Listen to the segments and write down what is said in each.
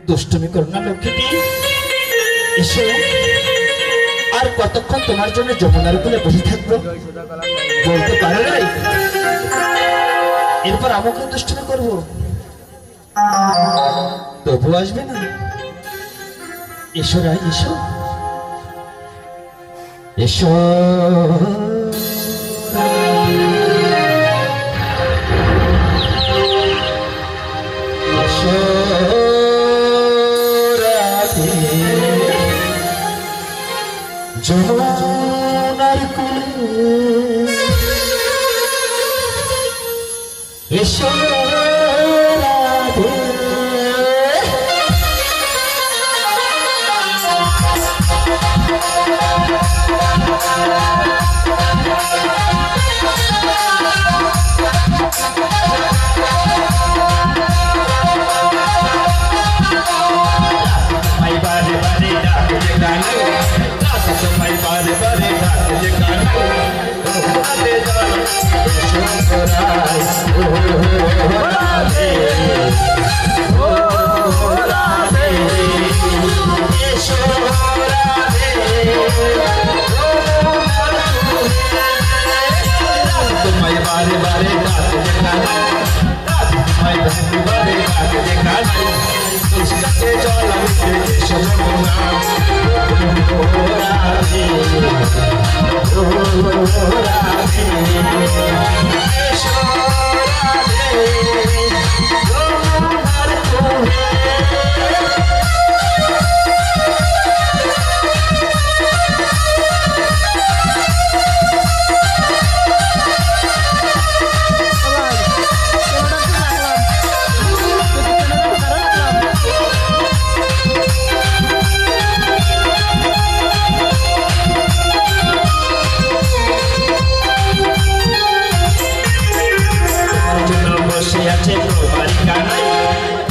দুষ্টুমি করো না লক্ষ্মীটি, এসো। আর কতক্ষণ তোমার জন্য যমুনার কুলে বসে থাকবো বলতে পারো নাই? এরপর আমাকে দুষ্টুমি করবো, তবু আসবে না? এসো রাই, এসো এসো। যমুনার কুলে এসো রাধে, বারে বারে ডাকে গান, তোমায় বারে বারে ডাকে গান, রাধে শঙ্করায় ও রাধে, ও রাধে এসো রাধে, তোমায় বারে বারে ডাকে গান, তোমায় বারে বারে ডাকে গান, ইশকে জল আমি এসো যমুনা, ও রাধে, ও রাধে এসো রাধে, যমুনার কুলে।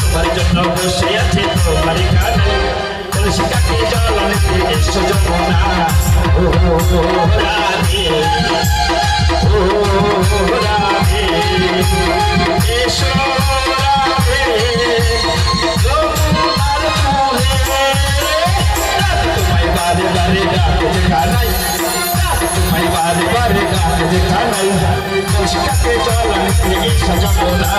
তোমার জন্য বসে আছে তোমার কানে, কলসিকাকে জল আনতে এসো যমুনা, ও রাধে, ও রাধে এসো রাধে, যমুনার কুলে। তোমায় বারে বারে ডাকে কানাই, তোমায় বারে বারে ডাকে কানাই, কলসিকাকে জল আনতে এসো যমুনা।